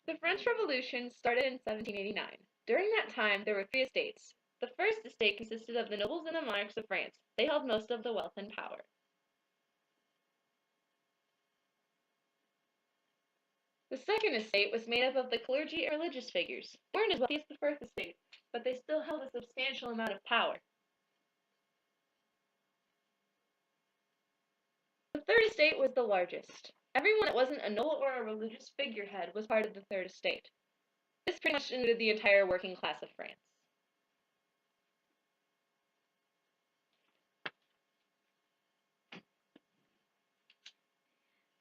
The French Revolution started in 1789. During that time, there were three estates. The first estate consisted of the nobles and the monarchs of France. They held most of the wealth and power. The second estate was made up of the clergy and religious figures. They weren't as wealthy as the first estate, but they still held a substantial amount of power. The third estate was the largest. Everyone that wasn't a noble or a religious figurehead was part of the third estate. This pretty much included the entire working class of France.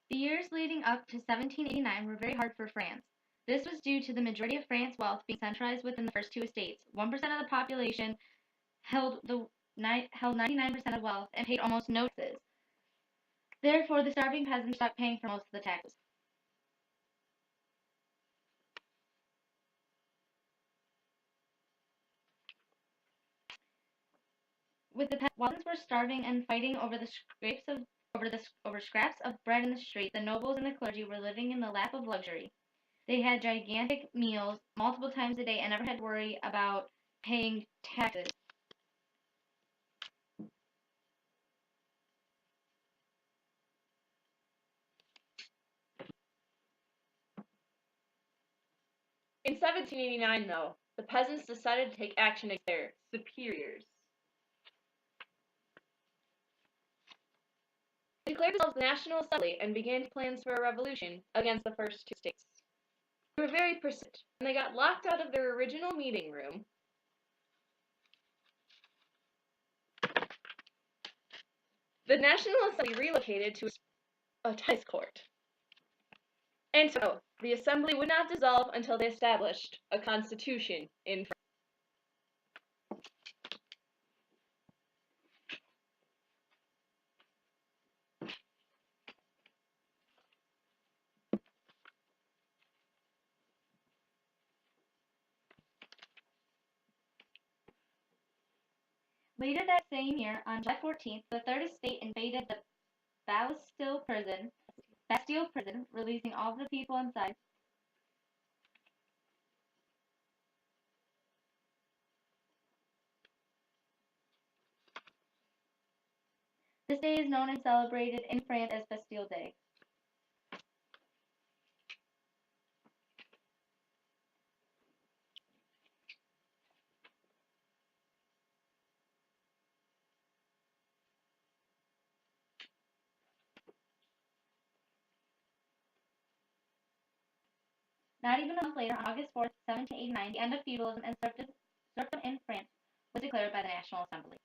The years leading up to 1789 were very hard for France. This was due to the majority of France's wealth being centralized within the first two estates. 1% of the population held 99% of wealth and paid almost no taxes. Therefore, the starving peasants stopped paying for most of the taxes. While peasants were starving and fighting over scraps of bread in the street, the nobles and the clergy were living in the lap of luxury. They had gigantic meals multiple times a day and never had to worry about paying taxes. In 1789, though, the peasants decided to take action against their superiors. They declared themselves the National Assembly and began plans for a revolution against the first two states. They were very persistent, and they got locked out of their original meeting room. The National Assembly relocated to a tennis court. And so, the Assembly would not dissolve until they established a constitution in France. Later that same year, on July 14th, the Third Estate invaded the Bastille prison, releasing all of the people inside. This day is known and celebrated in France as Bastille Day. Not even a month later, on August 4th, 1789, the end of feudalism and serfdom in France was declared by the National Assembly.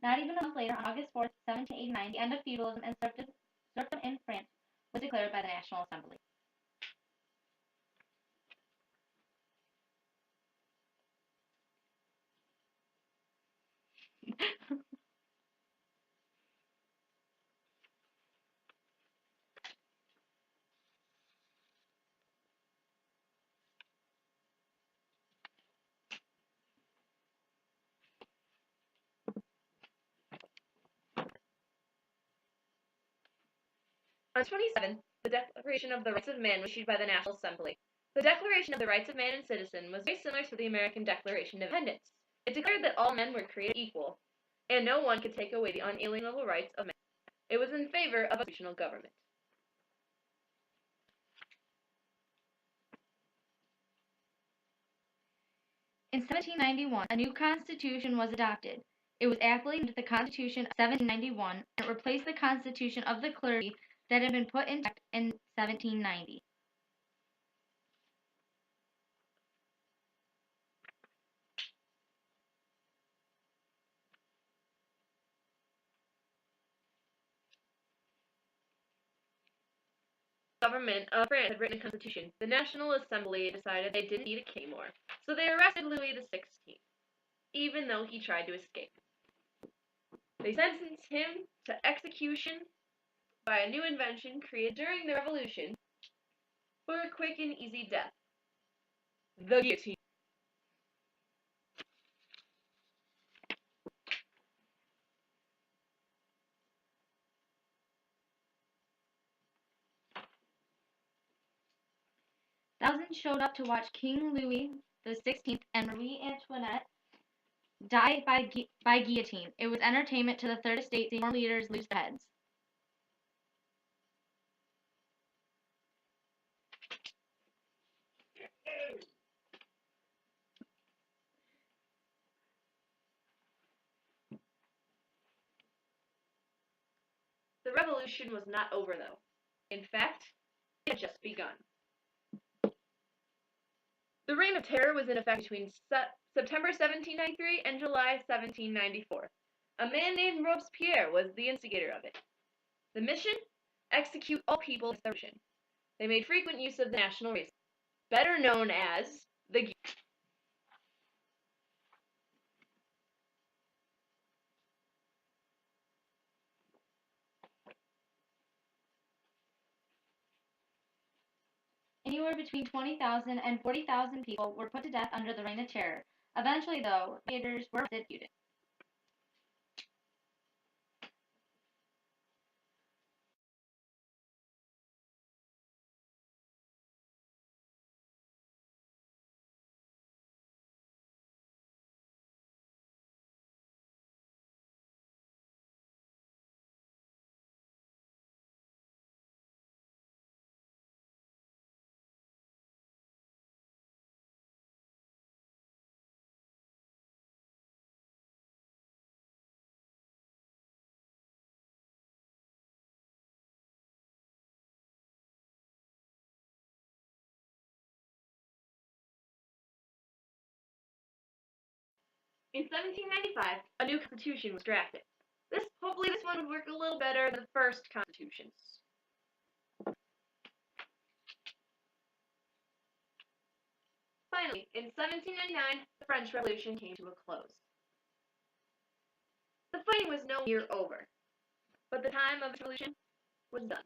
Not even a month later, on August 4th, 1789, the end of feudalism and serfdom in France was declared by the National Assembly. On 27th, the Declaration of the Rights of Man was issued by the National Assembly. The Declaration of the Rights of Man and Citizen was very similar to the American Declaration of Independence. It declared that all men were created equal, and no one could take away the unalienable rights of man. It was in favor of a constitutional government. In 1791, a new constitution was adopted. It was aptly named the Constitution of 1791 and it replaced the Constitution of the Clergy that had been put into effect in 1790. The government of France had written a constitution. The National Assembly decided they didn't need a king anymore, so they arrested Louis XVI, even though he tried to escape. They sentenced him to execution by a new invention created during the Revolution for a quick and easy death: the guillotine. Thousands showed up to watch King Louis XVI and Marie Antoinette die by guillotine. It was entertainment to the Third Estate, seeing more leaders lose their heads. The revolution was not over, though. In fact, it had just begun. The Reign of Terror was in effect between September 1793 and July 1794. A man named Robespierre was the instigator of it. The mission? Execute all people against the revolution. They made frequent use of the national race, better known as the guillotine. Anywhere between 20,000 and 40,000 people were put to death under the Reign of Terror. Eventually, though, leaders were executed. In 1795, a new constitution was drafted. Hopefully this one would work a little better than the first constitutions. Finally, in 1799, the French Revolution came to a close. The fighting was no near over, but the time of the revolution was done.